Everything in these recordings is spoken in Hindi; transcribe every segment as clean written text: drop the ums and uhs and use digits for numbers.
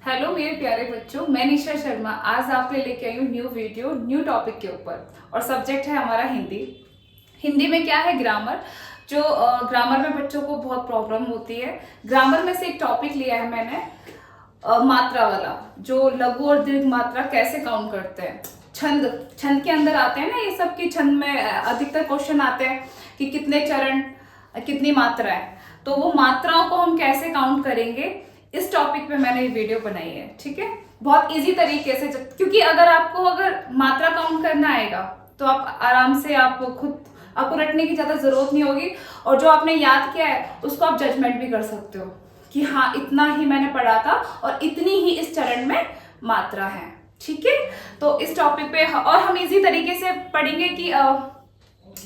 हेलो मेरे प्यारे बच्चों, मैं निशा शर्मा आज आपके लिए लेके आई हूँ न्यू वीडियो न्यू टॉपिक के ऊपर। और सब्जेक्ट है हमारा हिंदी। हिंदी में क्या है, ग्रामर। जो ग्रामर में बच्चों को बहुत प्रॉब्लम होती है। ग्रामर में से एक टॉपिक लिया है मैंने, मात्रा वाला, जो लघु और दीर्घ मात्रा कैसे काउंट करते हैं। छंद छंद के अंदर आते हैं ना ये सब, की छंद में अधिकतर क्वेश्चन आते हैं कि कितने चरण, कितनी मात्रा है। तो वो मात्राओं को हम कैसे काउंट करेंगे, इस टॉपिक पे मैंने ये वीडियो बनाई है। ठीक है, बहुत इजी तरीके से, क्योंकि अगर मात्रा काउंट करना आएगा तो आप आराम से, आपको रटने की ज्यादा जरूरत नहीं होगी। और जो आपने याद किया है उसको आप जजमेंट भी कर सकते हो कि हाँ, इतना ही मैंने पढ़ा था और इतनी ही इस चरण में मात्रा है। ठीक है, तो इस टॉपिक पे और हम इजी तरीके से पढ़ेंगे कि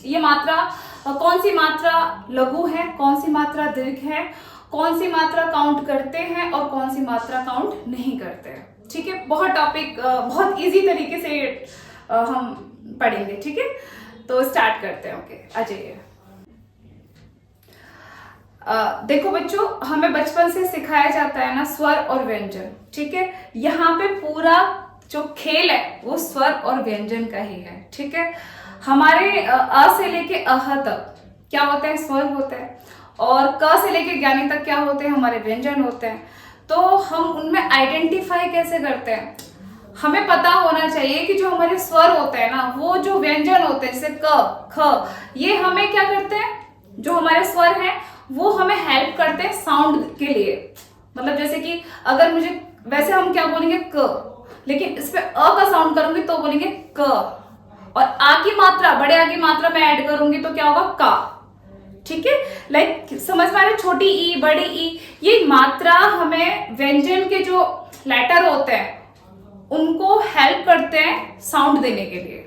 ये मात्रा, कौन सी मात्रा लघु है, कौन सी मात्रा दीर्घ है, कौन सी मात्रा काउंट करते हैं और कौन सी मात्रा काउंट नहीं करते हैं। ठीक है, बहुत टॉपिक बहुत इजी तरीके से हम पढ़ेंगे। ठीक है, तो स्टार्ट करते हैं। ओके, आ जाइए। देखो बच्चों, हमें बचपन से सिखाया जाता है ना स्वर और व्यंजन। ठीक है, यहाँ पे पूरा जो खेल है वो स्वर और व्यंजन का ही है। ठीक है, हमारे अ से लेके अह तक क्या होता है, स्वर होता है। और क से लेके ज्ञानी तक क्या होते हैं, हमारे व्यंजन होते हैं। तो हम उनमें आइडेंटिफाई कैसे करते हैं, हमें पता होना चाहिए कि जो हमारे स्वर होते हैं ना, वो जो व्यंजन होते हैं जैसे क ख, ये हमें क्या करते हैं, जो हमारे स्वर हैं वो हमें हेल्प करते हैं साउंड के लिए। मतलब जैसे कि अगर मुझे, वैसे हम क्या बोलेंगे क, लेकिन इस पे अ का साउंड करूंगी तो बोलेंगे क, और आ की मात्रा, बड़े आ की मात्रा में ऐड करूंगी तो क्या होगा, का। ठीक है, लाइक समझ में आ रहा है, छोटी ई बड़ी ई, ये मात्रा हमें व्यंजन के जो लेटर होते हैं उनको हेल्प करते हैं साउंड देने के लिए।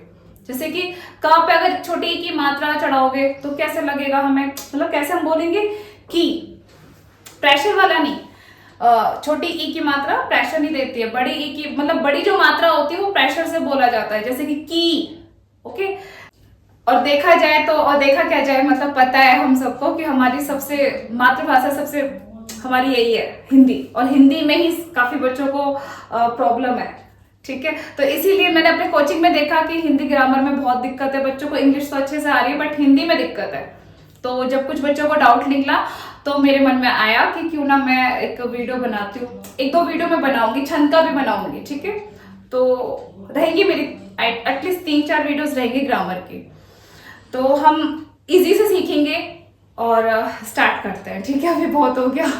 जैसे कि क पे अगर छोटी ई की मात्रा चढ़ाओगे तो कैसे लगेगा हमें, मतलब कैसे हम बोलेंगे, की, प्रेशर वाला नहीं। छोटी ई की मात्रा प्रेशर नहीं देती है, बड़ी ई की, मतलब बड़ी जो मात्रा होती है वो प्रेशर से बोला जाता है, जैसे कि की। ओके, और देखा जाए तो, और देखा क्या जाए, मतलब पता है हम सबको कि हमारी सबसे मातृभाषा सबसे हमारी यही है, हिंदी। और हिंदी में ही काफी बच्चों को प्रॉब्लम है। ठीक है, तो इसीलिए मैंने अपने कोचिंग में देखा कि हिंदी ग्रामर में बहुत दिक्कत है बच्चों को। इंग्लिश तो अच्छे से आ रही है बट हिंदी में दिक्कत है। तो जब कुछ बच्चों को डाउट निकला तो मेरे मन में आया कि क्यों ना मैं एक वीडियो बनाती हूँ। एक दो वीडियो मैं बनाऊंगी, छंद का भी बनाऊंगी। ठीक है, तो रहेगी मेरी एटलीस्ट 3-4 वीडियोस रहेंगी ग्रामर की। तो हम इजी से सीखेंगे और स्टार्ट करते हैं। ठीक है, अभी बहुत हो गया।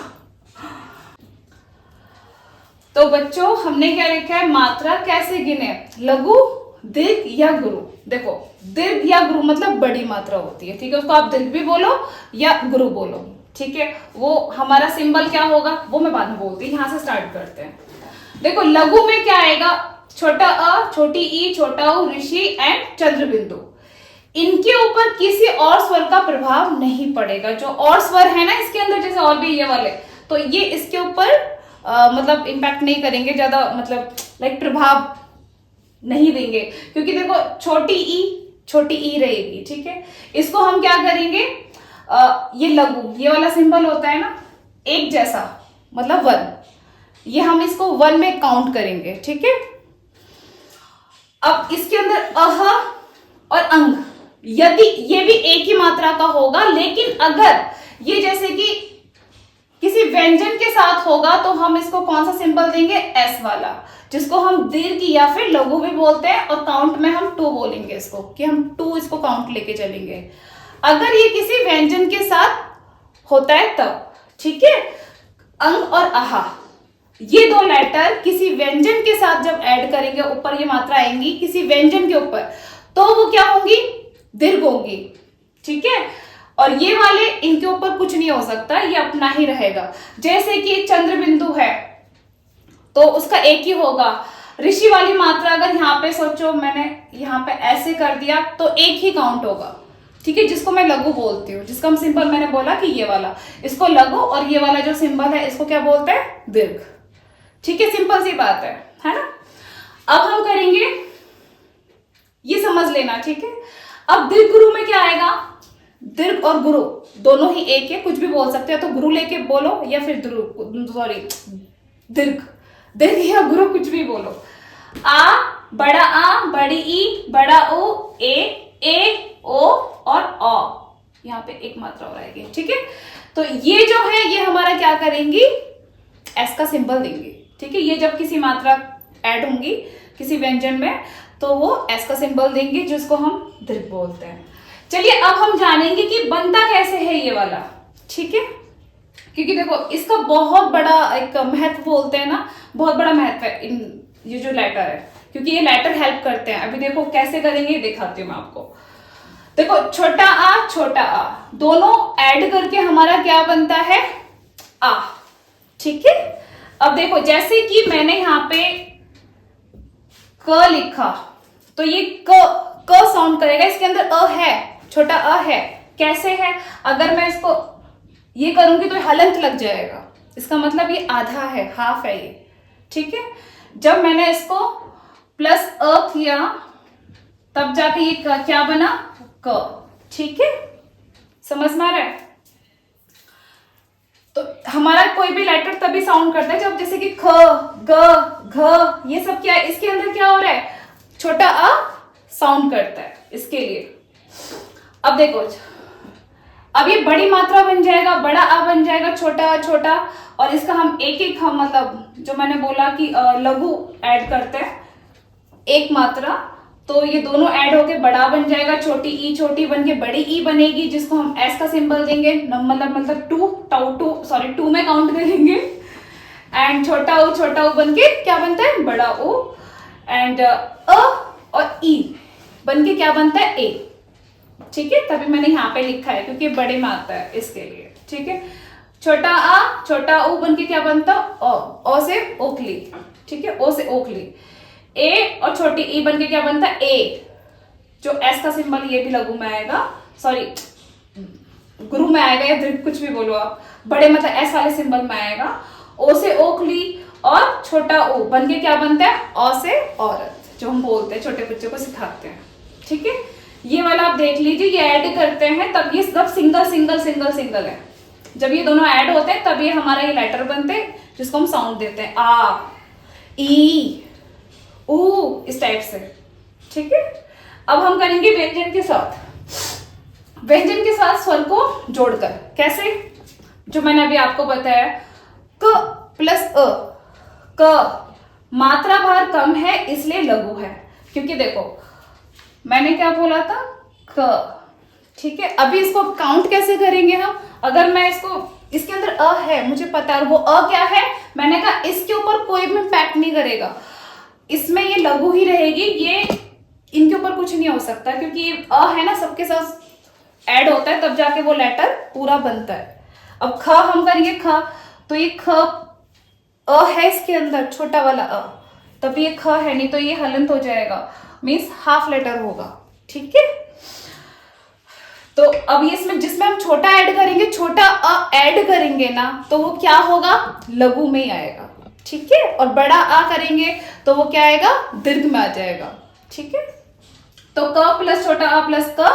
तो बच्चों, हमने क्या लिखा है, मात्रा कैसे गिने, लघु, दीर्घ या गुरु। देखो, दीर्घ या गुरु मतलब बड़ी मात्रा होती है। ठीक है, उसको आप दीर्घ भी बोलो या गुरु बोलो। ठीक है, वो हमारा सिंबल क्या होगा वो मैं बाद में बोलती हूँ। यहां से स्टार्ट करते हैं। देखो, लघु में क्या आएगा, छोटा अ, छोटी ई, छोटा उ, ऋषि एंड चंद्र बिंदु। इनके ऊपर किसी और स्वर का प्रभाव नहीं पड़ेगा। जो और स्वर है ना इसके अंदर, जैसे और भी ये वाले, तो ये इसके ऊपर मतलब इम्पैक्ट नहीं करेंगे ज्यादा, मतलब लाइक प्रभाव नहीं देंगे। क्योंकि देखो, छोटी ई रहेगी। ठीक है, इसको हम क्या करेंगे, ये लघु, ये वाला सिंबल होता है ना एक जैसा, मतलब 1, ये हम इसको 1 में काउंट करेंगे। ठीक है, अब इसके अंदर अह और अंग, यदि ये भी एक ही मात्रा का होगा, लेकिन अगर ये जैसे कि किसी व्यंजन के साथ होगा तो हम इसको कौन सा सिंबल देंगे, एस वाला, जिसको हम दीर्घ या फिर लघु भी बोलते हैं। और काउंट में हम 2 बोलेंगे इसको, कि हम 2 इसको काउंट लेके चलेंगे अगर ये किसी व्यंजन के साथ होता है तब। ठीक है, अंग और आहा, ये 2 लेटर किसी व्यंजन के साथ जब ऐड करेंगे, ऊपर ये मात्रा आएंगी किसी व्यंजन के ऊपर, तो वो क्या होंगी, दीर्घ होंगी। ठीक है, और ये वाले, इनके ऊपर कुछ नहीं हो सकता, ये अपना ही रहेगा। जैसे कि चंद्र बिंदु है तो उसका एक ही होगा। ऋषि वाली मात्रा अगर यहाँ पे सोचो, मैंने यहाँ पे ऐसे कर दिया तो एक ही काउंट होगा। ठीक है, जिसको मैं लघु बोलती हूँ, जिसका हम सिंबल मैंने बोला कि ये वाला, इसको लघु, और ये वाला जो सिंबल है इसको क्या बोलते हैं, दीर्घ। ठीक है, सिंपल सी बात है ना। अब हम करेंगे, ये समझ लेना। ठीक है, अब दीर्घ गुरु में क्या आएगा, दीर्घ और गुरु दोनों ही एक है, कुछ भी बोल सकते हो, तो गुरु लेके बोलो या फिर दीर्घ। दीर्घ या गुरु कुछ भी बोलो। बड़ा आ, बड़ी ई, बड़ा ओ, ए, ओ और औ, यहाँ पे एक मात्रा और आएगी। ठीक है, तो ये जो है ये हमारा क्या करेंगी, एस का सिंबल देंगे। ठीक है, ये जब किसी मात्रा ऐड होंगी किसी व्यंजन में तो वो एस का सिंबल देंगे, जिसको हम दीर्घ बोलते हैं। चलिए अब हम जानेंगे कि बनता कैसे है ये वाला। ठीक है, क्योंकि देखो इसका बहुत बड़ा एक महत्व बोलते हैं ना, बहुत बड़ा महत्व है ये जो लेटर है, क्योंकि ये लेटर हेल्प करते हैं। अभी देखो कैसे करेंगे दिखाती हूँ मैं आपको। देखो छोटा आ दोनों ऐड करके हमारा क्या बनता है, आ। ठीक है, अब देखो जैसे कि मैंने यहाँ पे क लिखा तो ये क साउंड करेगा, इसके अंदर अ है, छोटा अ है। कैसे है, अगर मैं इसको ये करूंगी तो हलंत लग जाएगा, इसका मतलब ये आधा है, हाफ है ये। ठीक है, जब मैंने इसको प्लस अ किया तब जाके ये क्या बना, क। ठीक है, समझ में आ रहा है। तो हमारा कोई भी लेटर तभी साउंड करता है जब जैसे कि ख, ग, घ, ये सब क्या है, इसके अंदर क्या हो रहा है, छोटा अ साउंड करता है इसके लिए। अब देखो अब ये बड़ी मात्रा बन जाएगा, बड़ा आ बन जाएगा, छोटा छोटा, और इसका हम एक हम मतलब जो मैंने बोला कि लघु ऐड करते हैं एक मात्रा, तो ये दोनों ऐड होके बड़ा बन जाएगा, छोटी ई छोटी बन के बड़ी ई बनेगी, जिसको हम एस का सिंबल देंगे, मतलब टू में काउंट करेंगे। एंड छोटा ओ बन के क्या बनता है, बड़ा ओ। एंड अ और ई बन के क्या बनता है, ए। ठीक है, तभी मैंने यहाँ पे लिखा है क्योंकि बड़े में आता है इसके लिए। ठीक है, छोटा आ छोटा ओ बन के क्या बनता, ओ से ओखली। ठीक है, ओ से ओखली। ए और छोटी ई बन के क्या बनता है, ए। जो एस का सिंबल ये भी लघु में आएगा, सॉरी गुरु में आएगा, या दीर्घ कुछ भी बोलो आप, बड़े मतलब एस वाले सिंबल में आएगा। ओ से ओखली और छोटा ओ बन के क्या बनता है, औ से औरत, जो हम बोलते हैं छोटे बच्चों को सिखाते हैं। ठीक है, ये वाला आप देख लीजिए, ये ऐड करते हैं तब ये सब सिंगल है। जब ये दोनों ऐड होते हैं तब ये हमारा ये लेटर बनते हैं, जिसको हम साउंड देते हैं, आ, ई, ऊ, इस टाइप से। ठीक है, अब हम करेंगे व्यंजन के साथ। व्यंजन के साथ स्वर को जोड़कर कैसे, जो मैंने अभी आपको बताया, क प्लस अ, क मात्रा भार कम है इसलिए लघु है, क्योंकि देखो मैंने क्या बोला था, क। ठीक है, अभी इसको काउंट कैसे करेंगे हम, अगर मैं इसके अंदर अ है, मुझे पता है वो अ क्या है, मैंने कहा इसके ऊपर कोई भी इम्पैक्ट नहीं करेगा, इसमें ये लघु ही रहेगी, ये इनके ऊपर कुछ नहीं हो सकता, क्योंकि ये अ है ना, सबके साथ ऐड होता है तब जाके वो लेटर पूरा बनता है। अब ख हम करेंगे ख, तो ये ख अ है इसके अंदर, छोटा वाला अ, तब ये ख है, नहीं तो ये हलंत हो जाएगा, मीन्स हाफ लेटर होगा। ठीक है, तो अब ये इसमें जिसमें हम छोटा ऐड करेंगे, छोटा अ ऐड करेंगे ना, तो वो क्या होगा, लघु में ही आएगा। ठीक है, और बड़ा आ करेंगे तो वो क्या आएगा, दीर्घ में आ जाएगा। ठीक है, तो क प्लस छोटा आ प्लस क,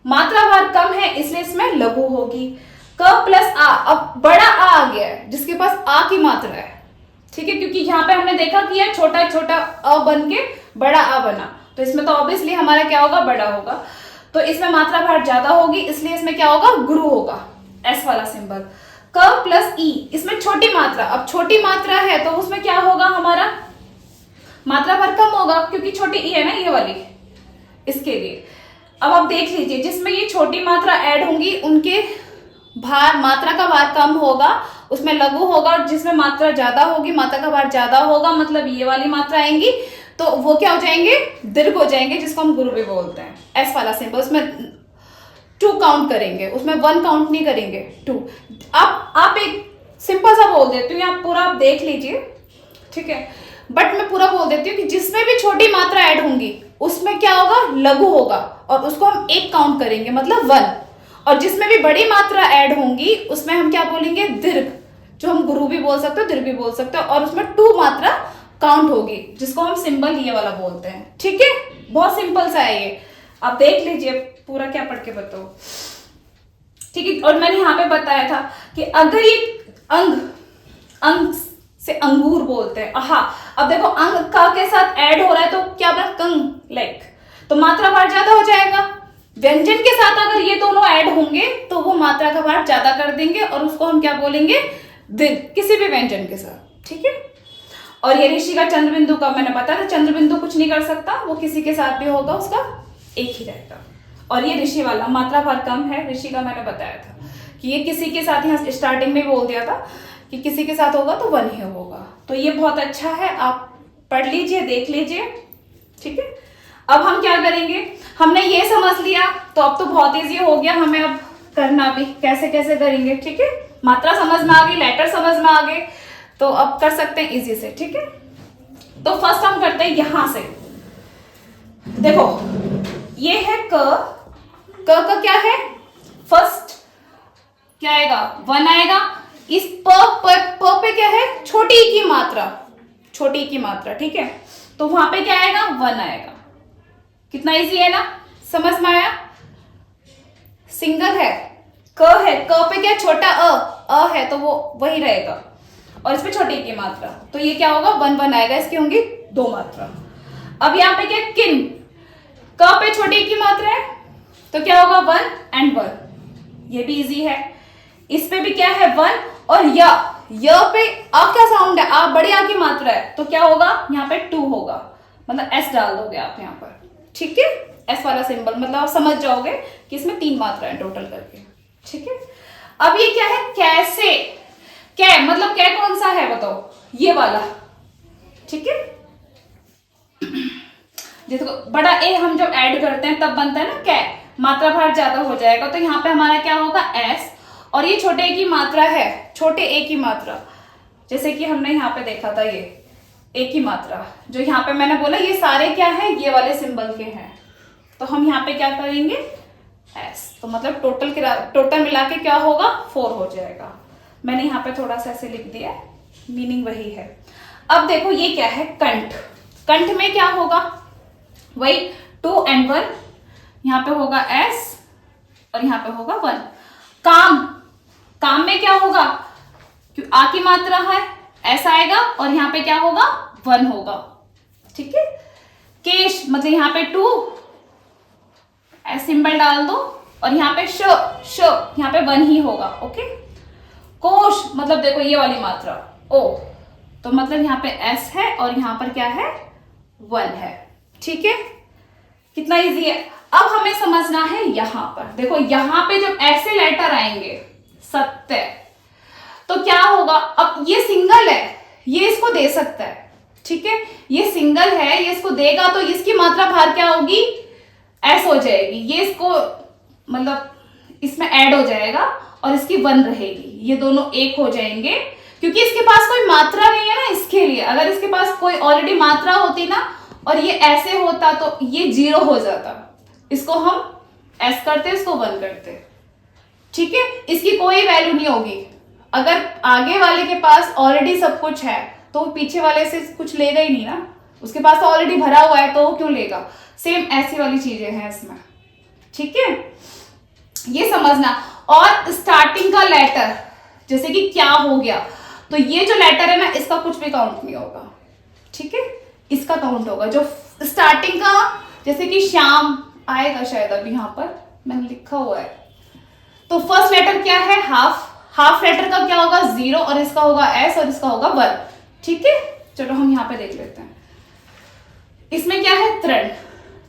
मात्रा भार कम है इसलिए इसमें लघु होगी। क प्लस आ, अब बड़ा आ गया है जिसके पास आ की मात्रा है। ठीक है, क्योंकि यहाँ पे हमने देखा कि यह छोटा छोटा अ बन के बड़ा आ बना, तो इसमें तो ऑब्वियसली हमारा क्या होगा, बड़ा होगा, तो इसमें मात्रा भार ज्यादा होगी, इसलिए इसमें क्या होगा, गुरु होगा, एस वाला सिंबल। क प्लस ई, इसमें छोटी मात्रा, अब छोटी मात्रा है तो उसमें क्या होगा, हमारा मात्रा भार कम होगा, क्योंकि छोटी ई है ना ये वाली, इसके लिए। अब आप देख लीजिए, जिसमें ये छोटी मात्रा ऐड होंगी उनके भार, मात्रा का भार कम होगा, उसमें लघु होगा, और जिसमें मात्रा ज्यादा होगी, मात्रा का भार ज्यादा होगा, मतलब ये वाली मात्रा आएंगी, तो वो क्या हो जाएंगे, दीर्घ हो जाएंगे, जिसको हम गुरु भी बोलते हैं। एस वाला सिंबल, उसमें 2 काउंट करेंगे, उसमें 1 काउंट नहीं करेंगे, 2। आप एक सिंपल सा बोल देती हूँ, आप पूरा आप देख लीजिए। ठीक है, बट मैं पूरा बोल देती हूँ कि जिसमें भी छोटी मात्रा ऐड होंगी उसमें क्या होगा, लघु होगा, और उसको हम 1 काउंट करेंगे, मतलब 1। और जिसमें भी बड़ी मात्रा ऐड होंगी उसमें हम क्या बोलेंगे, दीर्घ, जो हम गुरु भी बोल सकते हो, दीर्घ भी बोल सकते हो, और उसमें 2 मात्रा काउंट होगी, जिसको हम सिंबल ये वाला बोलते हैं। ठीक है, बहुत सिंपल सा है ये, आप देख लीजिए पूरा, क्या पढ़ के बताओ। ठीक है, और मैंने यहाँ पे बताया था कि अगर ये अंग से अंगूर बोलते हैं। हाँ, अब देखो अंग का के साथ ऐड हो रहा है तो क्या बना, कंग लाइक, तो मात्रा भार ज्यादा हो जाएगा। व्यंजन के साथ अगर ये दोनों ऐड होंगे तो वो मात्रा का भार ज्यादा कर देंगे और उसको हम क्या बोलेंगे, दीर्घ, किसी भी व्यंजन के साथ, ठीक है। और ये ऋषि का चंद्र बिंदु का मैंने बताया था, चंद्र बिंदु कुछ नहीं कर सकता, वो किसी के साथ भी होगा उसका एक ही रहेगा। और ये ऋषि वाला मात्रा भार कम है, ऋषि का मैंने बताया था कि ये किसी के साथ, यहाँ स्टार्टिंग में बोल दिया था कि किसी के साथ होगा तो वन ही होगा। तो ये बहुत अच्छा है, आप पढ़ लीजिए, देख लीजिए, ठीक है। अब हम क्या करेंगे, हमने ये समझ लिया तो अब तो बहुत इजी हो गया हमें अब करना भी, कैसे कैसे करेंगे, ठीक है। मात्रा समझ में आ गई, लेटर समझ में आ गए, तो अब कर सकते हैं इजी से, ठीक है। तो फर्स्ट हम करते हैं यहां से, देखो ये है क का क्या है, फर्स्ट क्या आएगा, वन आएगा। इस प पे क्या है, छोटी की मात्रा, छोटी की मात्रा, ठीक है, तो वहां पे क्या आएगा, वन आएगा। कितना इजी है ना, समझ में आया। सिंगल है, क पे क्या, छोटा अ है तो वो वही रहेगा, और इस पे छोटी की मात्रा, तो ये क्या होगा, वन वन आएगा, इसकी होंगी दो मात्रा। अब यहाँ पे क्या, किन, क पे छोटी की मात्रा है तो क्या होगा, वन एंड वन, ये भी इजी है। इस पे भी क्या है, वन, और य पे आ क्या साउंड है, आ बड़ी आ की मात्रा है तो क्या होगा, यहाँ पे टू होगा, मतलब एस डाल दोगे आप यहाँ पर, ठीक है। एस वाला सिंबल, मतलब आप समझ जाओगे कि इसमें तीन मात्रा है टोटल करके, ठीक है। अब ये क्या है, कैसे, क्या मतलब क्या कौन सा है बताओ, ये वाला, ठीक है। देखो बड़ा ए हम जब ऐड करते हैं तब बनता है ना क्या, मात्रा भार ज्यादा हो जाएगा, तो यहाँ पे हमारा क्या होगा, एस, और ये छोटे ए की मात्रा है, छोटे ए की मात्रा, जैसे कि हमने यहाँ पे देखा था, ये ए की मात्रा, जो यहाँ पे मैंने बोला ये सारे क्या है, ये वाले सिंबल के हैं, तो हम यहाँ पे क्या करेंगे, एस, तो मतलब टोटल मिला के क्या होगा, 4 हो जाएगा। मैंने यहाँ पे थोड़ा सा ऐसे लिख दिया, मीनिंग वही है। अब देखो ये क्या है, कंठ, कंठ में क्या होगा, वही 2 एंड 1, यहाँ पे होगा एस और यहाँ पे होगा 1। काम, काम में क्या होगा, आ की मात्रा है, एस आएगा, और यहाँ पे क्या होगा, 1 होगा, ठीक है। केश मतलब यहाँ पे 2, एस सिंबल डाल दो, और यहाँ पे श यहाँ पे 1 ही होगा, ओके। कोश मतलब देखो ये वाली मात्रा ओ, तो मतलब यहाँ पे एस है और यहाँ पर क्या है, 1 है, ठीक है। कितना इजी है। अब हमें समझना है यहां पर, देखो यहां पे जब ऐसे लेटर आएंगे सत्य, तो क्या होगा, अब ये सिंगल है, ये इसको दे सकता है, ठीक है, ये सिंगल है, ये इसको देगा तो इसकी मात्रा भार क्या होगी, एस हो जाएगी, ये इसको मतलब इसमें ऐड हो जाएगा और इसकी 1 रहेगी, ये दोनों एक हो जाएंगे, क्योंकि इसके पास कोई मात्रा नहीं है ना, इसके लिए अगर इसके पास कोई ऑलरेडी मात्रा होती ना और ये ऐसे होता तो ये 0 हो जाता, इसको हम एस करते, इसको 1 करते, ठीक है। इसकी कोई वैल्यू नहीं होगी, अगर आगे वाले के पास ऑलरेडी सब कुछ है तो वो पीछे वाले से कुछ लेगा ही नहीं ना, उसके पास तो ऑलरेडी भरा हुआ है तो वो क्यों लेगा, सेम ऐसी वाली चीजें हैं इसमें, ठीक है, ये समझना। और स्टार्टिंग का लेटर जैसे कि क्या हो गया, तो ये जो लेटर है ना इसका कुछ भी काउंट नहीं होगा, ठीक है, इसका काउंट होगा जो स्टार्टिंग का, जैसे कि श्याम आएगा शायद, अभी यहाँ पर मैंने लिखा हुआ है, तो फर्स्ट लेटर क्या है, हाफ लेटर का क्या होगा, 0, और इसका होगा एस और इसका होगा 1, ठीक है। चलो हम यहाँ पे देख लेते हैं, इसमें क्या है, तृण,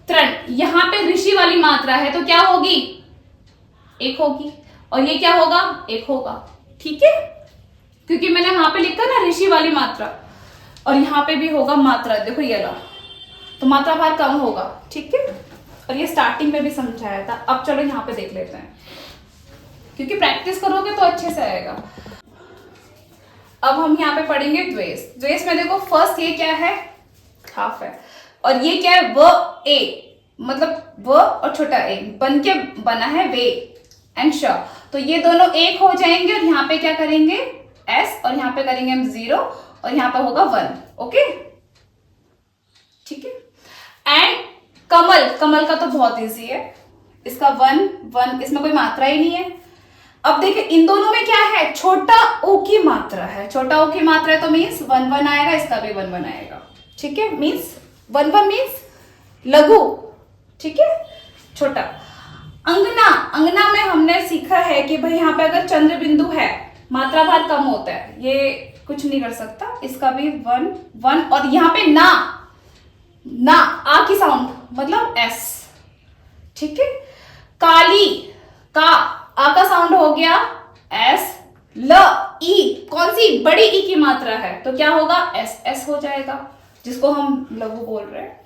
तृण, यहाँ पे ऋषि वाली मात्रा है तो क्या होगी, 1 होगी, और ये क्या होगा, 1 होगा, ठीक है, क्योंकि मैंने वहां पे लिखा ना ऋषि वाली मात्रा, और यहाँ पे भी होगा मात्रा, देखो ये ला, तो मात्रा भार कम होगा, ठीक है, और ये स्टार्टिंग में भी समझाया था। अब चलो यहाँ पे देख लेते हैं, क्योंकि प्रैक्टिस करोगे तो अच्छे से आएगा। अब हम यहाँ पे पढ़ेंगे द्वेष, द्वेष में देखो फर्स्ट ये क्या है, हाफ है, और ये क्या है, व ए, मतलब व और छोटा ए बन के बना है वे एंड श, तो ये दोनों एक हो जाएंगे, और यहाँ पे क्या करेंगे, एस, और यहाँ पे करेंगे हम 0, और यहाँ पे होगा 1, ओके, ठीक है। एंड कमल, कमल का तो बहुत इजी है, इसका 1 1, इसमें कोई मात्रा ही नहीं है, अब देखिए इन दोनों में क्या है, छोटा ओ की मात्रा है, छोटा ओ की मात्रा है तो मीन्स 1 1 आएगा, इसका भी 1 1 आएगा, ठीक है। मीन्स 1 1 मीन्स लघु, ठीक है, छोटा। अंगना, अंगना में हमने सीखा है कि भाई यहाँ पे अगर चंद्र बिंदु है, मात्रा भार कम होता है, ये कुछ नहीं कर सकता, इसका भी 1 1। और यहाँ पे ना, ना आ की साउंड मतलब एस, ठीक है। काली, का आ का साउंड हो गया एस, ल ई, कौन सी बड़ी ई की मात्रा है तो क्या होगा, एस एस हो जाएगा, जिसको हम लघु बोल रहे हैं,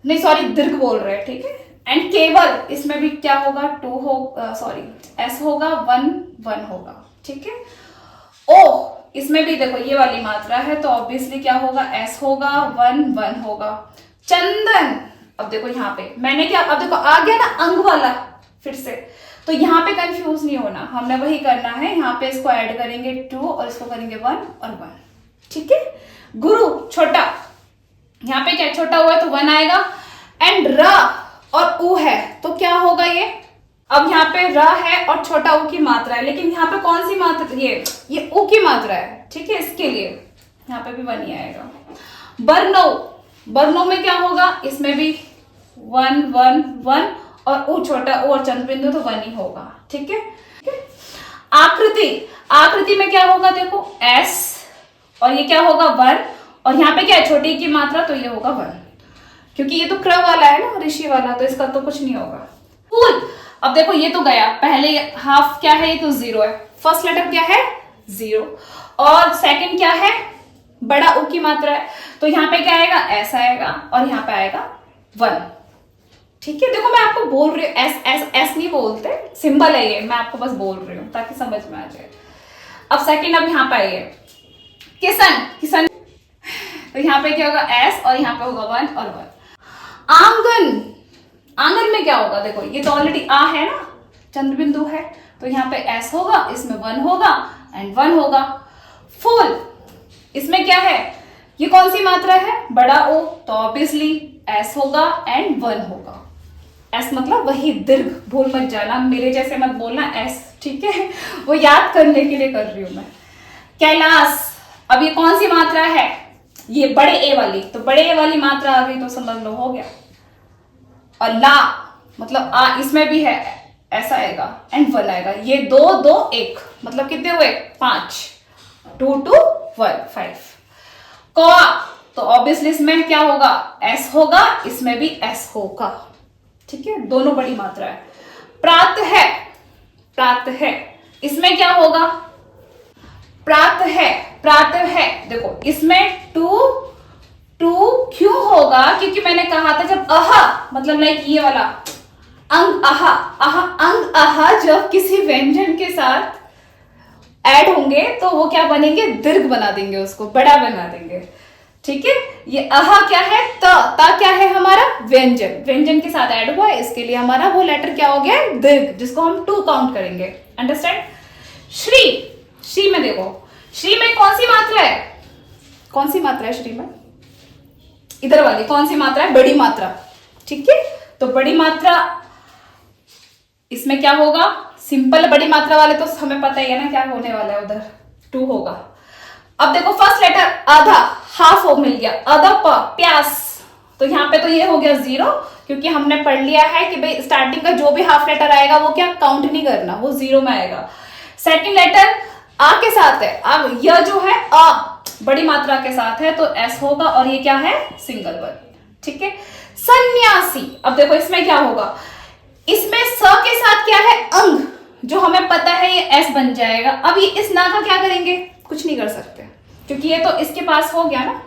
नहीं सॉरी दीर्घ बोल रहे हैं, ठीक है। एंड केवल, इसमें भी क्या होगा, 2 हो सॉरी एस होगा, 1 1 होगा, ठीक है। ओ, इसमें भी देखो ये वाली मात्रा है तो ऑब्वियसली क्या होगा, एस होगा, 1 1 होगा। चंदन, अब देखो यहाँ पे मैंने क्या, अब देखो आ गया ना अंग वाला फिर से, तो यहाँ पे कंफ्यूज नहीं होना, हमने वही करना है, यहाँ पे इसको ऐड करेंगे 2 और इसको करेंगे 1 और 1, ठीक है। गुरु, छोटा, यहाँ पे क्या छोटा हुआ है तो 1 आएगा। एंड र और उ है तो क्या होगा ये, अब यहाँ पे र है और छोटा उ की मात्रा है, लेकिन यहाँ पे कौन सी मात्रा, ये उ की मात्रा है, ठीक है, इसके लिए यहाँ पे भी 1 ही आएगा। बरनो, बरनो में क्या होगा, इसमें भी 1 1 1 और उ छोटा उ और चंद्र बिंदु तो 1 ही होगा, ठीक है। आकृति, आकृति में क्या होगा, देखो एस और ये क्या होगा 1 और यहाँ पे क्या है छोटी की मात्रा तो ये होगा 1, क्योंकि ये तो क्र वाला है ना, ऋषि वाला, तो इसका तो कुछ नहीं होगा। फूल, अब देखो ये तो गया, पहले हाफ क्या है, ये तो 0 है, फर्स्ट लेटर क्या है 0 और सेकंड क्या है, बड़ा उ की मात्रा है, तो यहाँ पे क्या आएगा, एस आएगा और यहाँ पे आएगा 1, ठीक है। देखो मैं आपको बोल रही हूँ, एस एस एस नहीं बोलते, सिंबल है ये, मैं आपको बस बोल रही हूँ ताकि समझ में आ जाए। अब सेकंड, अब यहाँ पे आइए, किसन, किसन, तो यहाँ पे क्या होगा एस और यहाँ पे होगा 1 और 1। आंगन, आंगन में क्या होगा, देखो ये तो ऑलरेडी आ है ना, चंद्र बिंदु है, तो यहाँ पे एस होगा, इसमें 1 होगा एंड 1 होगा। फूल, इसमें क्या है, ये कौन सी मात्रा है, बड़ा ओ, तो ऑब्वियसली एस होगा एंड 1 होगा। एस मतलब वही दीर्घ, भूल मत जाना, मेरे जैसे मत बोलना एस, ठीक है, वो याद करने के लिए कर रही हूं मैं। कैलाश, अब ये कौन सी मात्रा है, ये बड़े ए वाली, तो बड़े ए वाली मात्रा आ गई तो समझ लो हो गया। और ला मतलब आ, इसमें भी है, ऐसा आएगा एंड 1 आएगा, ये 2 2 1 मतलब कितने हुए 5, 2 2 1 5। कौआ, तो ऑब्वियसली इसमें क्या होगा, एस होगा, इसमें भी एस होगा, ठीक है, दोनों बड़ी मात्रा है। प्रात है, प्रात है, इसमें क्या होगा, प्रात है, प्रात है, देखो इसमें 2 2 क्यों होगा, क्योंकि मैंने कहा था जब अह मतलब लाइक ये वाला अंग अह, अंग अह जब किसी व्यंजन के साथ ऐड होंगे तो वो क्या बनेंगे, दीर्घ बना देंगे, उसको बड़ा बना देंगे, ठीक है। ये अह क्या है, त क्या है हमारा व्यंजन, व्यंजन के साथ ऐड हुआ है, इसके लिए हमारा वो लेटर क्या हो गया, दीर्घ, जिसको हम 2 काउंट करेंगे, अंडरस्टैंड। श्री, श्री में देखो, श्री में कौन सी मात्रा है, कौन सी मात्रा है श्री में, इधर वाली कौन सी मात्रा है, बड़ी मात्रा, ठीक है। तो बड़ी मात्रा इसमें क्या होगा, सिंपल बड़ी मात्रा वाले तो हमें पता ही है ना क्या होने वाला है, उधर 2 होगा। अब देखो फर्स्ट लेटर आधा, हाफ हो मिल गया, आधा प, प्यास, तो यहाँ पे तो ये हो गया 0, क्योंकि हमने पढ़ लिया है कि भाई स्टार्टिंग का जो भी हाफ लेटर आएगा वो क्या काउंट नहीं करना, वो 0 में आएगा। सेकंड लेटर आ के साथ है, अब यह जो है आ बड़ी मात्रा के साथ है तो एस होगा और ये क्या है सिंगल वर्ड, ठीक है। सन्यासी, अब देखो इसमें क्या होगा, इसमें स के साथ क्या है अंग, जो हमें पता है ये एस बन जाएगा। अब ये इस ना का क्या करेंगे, कुछ नहीं कर सकते, क्योंकि ये तो इसके पास हो गया ना,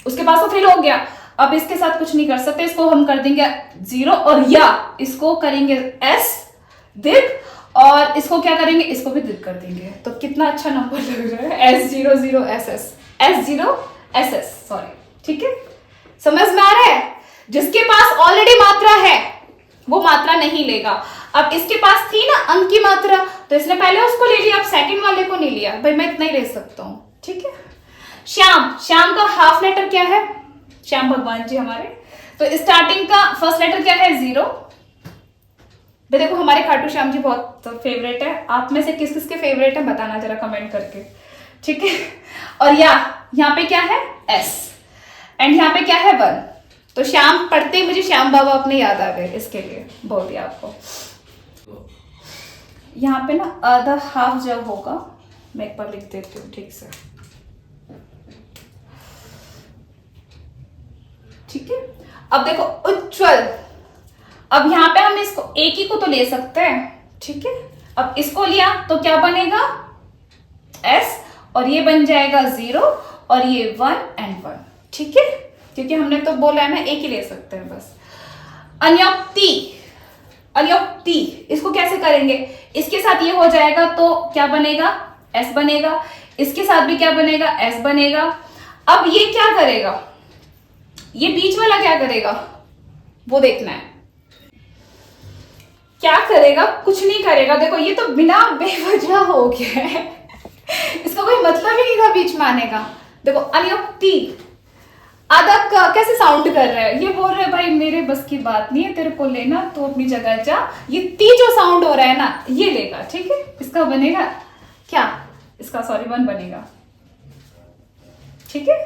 उसके पास तो फिल हो गया, अब इसके साथ कुछ नहीं कर सकते, इसको हम कर देंगे 0 और या इसको करेंगे एस दीर्घ और इसको क्या करेंगे, इसको भी दीर्घ कर देंगे, तो कितना अच्छा नंबर लग रहा है, S0 0 SS, S0 SS, sorry, ठीक है, समझ में आ रहा है। जिसके पास ऑलरेडी मात्रा है वो मात्रा नहीं लेगा, अब इसके पास थी ना अंक की मात्रा तो इसने पहले उसको ले लिया, अब सेकंड वाले को नहीं लिया, भाई मैं इतना ही ले सकता हूं, ठीक है। श्याम, श्याम का हाफ लेटर क्या है, श्याम भगवान जी हमारे, तो स्टार्टिंग का फर्स्ट लेटर क्या है 0, भाई देखो हमारे खाटू श्याम जी बहुत फेवरेट है। आप में से किस किस के फेवरेट है बताना जरा कमेंट करके, ठीक है। और यहाँ पे क्या है S, एंड यहाँ पे क्या है 1। तो श्याम पढ़ते ही मुझे श्याम बाबा अपने याद आ गए, इसके लिए बोल दिया आपको। यहाँ पे ना आधा हाफ जब होगा, मैं एक बार लिख देती हूँ ठीक से, ठीक है। अब देखो उज्ज्वल, अब यहाँ पे हम इसको एक ही को तो ले सकते हैं, ठीक है। अब इसको लिया तो क्या बनेगा S, और ये बन जाएगा 0, और ये 1 and 1, ठीक है, क्योंकि हमने तो बोला है ना एक ही ले सकते हैं बस। अन्योक्ति, अन्योक्ति इसको कैसे करेंगे, इसके साथ ये हो जाएगा तो क्या बनेगा S बनेगा, इसके साथ भी क्या बनेगा S बनेगा। अब ये क्या करेगा, ये बीच वाला क्या करेगा वो देखना है। क्या करेगा, कुछ नहीं करेगा। देखो ये तो बिना बेवजह हो गया है, इसका कोई मतलब ही नहीं था बीच में आने का। देखो अन्योक्ति आधा कैसे साउंड कर रहा है, ये बोल रहे भाई मेरे बस की बात नहीं है, तेरे को लेना तो अपनी जगह जा। ये ती जो साउंड हो रहा है ना ये लेगा, ठीक है। इसका बनेगा क्या, इसका सॉरी 1 बनेगा, ठीक है।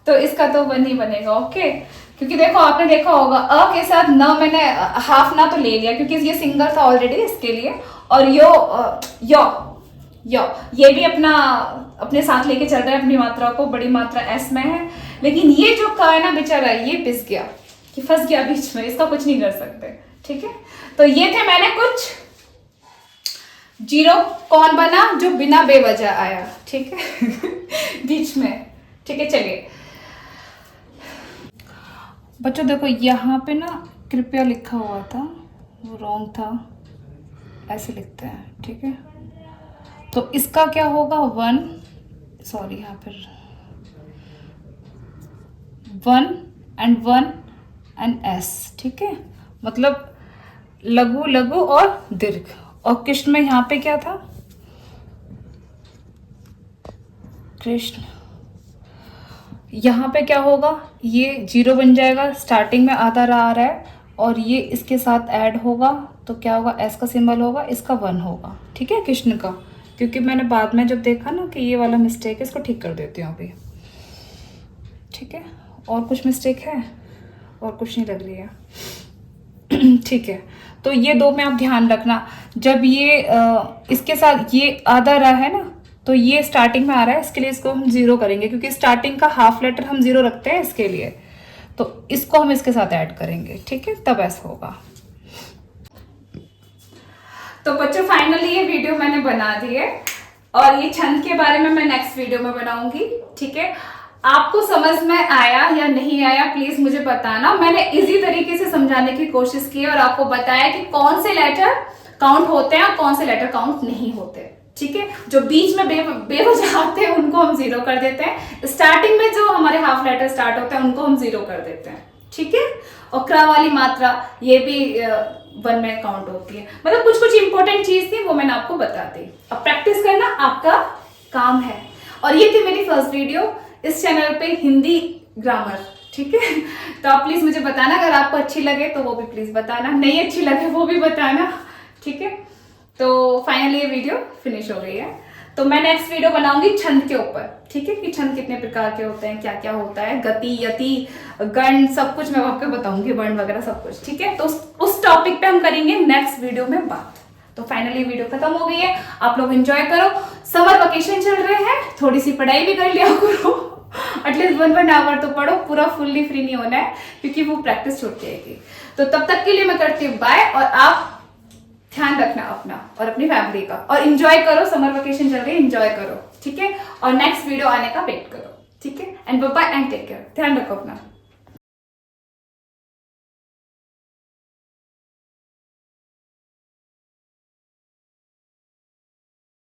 तो इसका तो 1 ही बनेगा, ओके। क्योंकि देखो आपने देखा होगा अ के साथ न मैंने हाफ ना तो ले लिया क्योंकि ये सिंगल था ऑलरेडी इसके लिए, और यो ये भी अपने साथ लेके चल रहा है अपनी मात्रा को, बड़ी मात्रा S में है। लेकिन ये जो का है ना बेचारा ये पिस गया, कि फंस गया बीच में, इसका कुछ नहीं कर सकते, ठीक है। तो ये थे मैंने कुछ 0 कौन बना जो बिना बेवजह आया, ठीक है बीच में, ठीक है। चलिए बच्चों देखो यहाँ पे ना कृपया लिखा हुआ था वो रॉन्ग था, ऐसे लिखते हैं, ठीक है। तो इसका क्या होगा 1, सॉरी यहाँ पर 1 and 1 and S, ठीक है। मतलब लघु लघु और दीर्घ। और कृष्ण में यहाँ पे क्या था, कृष्ण, यहाँ पे क्या होगा, ये 0 बन जाएगा, स्टार्टिंग में आधा आ रहा है, और ये इसके साथ ऐड होगा तो क्या होगा S का सिंबल होगा, इसका 1 होगा, ठीक है कृष्ण का। क्योंकि मैंने बाद में जब देखा ना कि ये वाला मिस्टेक है, इसको ठीक कर देती हूँ अभी, ठीक है। और कुछ मिस्टेक है, और कुछ नहीं लग रही है, ठीक है। तो ये 2 में आप ध्यान रखना, जब ये इसके साथ ये आधा रहा है ना तो ये स्टार्टिंग में आ रहा है, इसके लिए इसको हम 0 करेंगे क्योंकि स्टार्टिंग का हाफ लेटर हम 0 रखते हैं इसके लिए, तो इसको हम इसके साथ ऐड करेंगे, ठीक है, तब ऐसा होगा। तो बच्चों फाइनली ये वीडियो मैंने बना दी है, और ये छंद के बारे में मैं नेक्स्ट वीडियो में बनाऊंगी, ठीक है। आपको समझ में आया या नहीं आया प्लीज मुझे बताना। मैंने इजी तरीके से समझाने की कोशिश की और आपको बताया कि कौन से लेटर काउंट होते हैं और कौन से लेटर काउंट नहीं होते, ठीक है। जो बीच में बेवजह आते हैं उनको हम 0 कर देते हैं, स्टार्टिंग में जो हमारे हाफ लेटर स्टार्ट होते हैं उनको हम 0 कर देते हैं, ठीक है। और क्र वाली मात्रा ये भी 1 में काउंट होती है। मतलब कुछ कुछ इंपॉर्टेंट चीज थी वो मैंने आपको बता दी। अब प्रैक्टिस करना आपका काम है। और ये थी मेरी फर्स्ट वीडियो इस चैनल पे हिंदी ग्रामर, ठीक है। तो आप प्लीज मुझे बताना, अगर आपको अच्छी लगे तो वो भी प्लीज बताना, नहीं अच्छी लगे वो भी बताना, ठीक है। तो फाइनली ये वीडियो फिनिश हो गई है। तो मैं नेक्स्ट वीडियो बनाऊंगी छंद के ऊपर, ठीक है, कि छंद कितने प्रकार के होते हैं, क्या क्या होता है, गति, यति, गण, सब कुछ मैं आपको बताऊंगी, वर्ण वगैरह सब कुछ, ठीक है। तो उस टॉपिक पे हम करेंगे नेक्स्ट वीडियो में बात। तो फाइनली वीडियो खत्म हो गई है, आप लोग एंजॉय करो, समर वेकेशन चल रहे हैं, थोड़ी सी पढ़ाई भी कर लिया करो, एटलीस्ट 1 आवर तो पढ़ो, पूरा फुल्ली फ्री नहीं होना है क्योंकि वो प्रैक्टिस छूट जाएगी। तो तब तक के लिए मैं करती हूँ बाय, और आप ध्यान रखना अपना और अपनी फैमिली का, और एंजॉय करो, समर वेकेशन चल रही है, एंजॉय करो, ठीक है। और नेक्स्ट वीडियो आने का वेट करो, ठीक है। And bye bye and take care, ध्यान रखो अपना।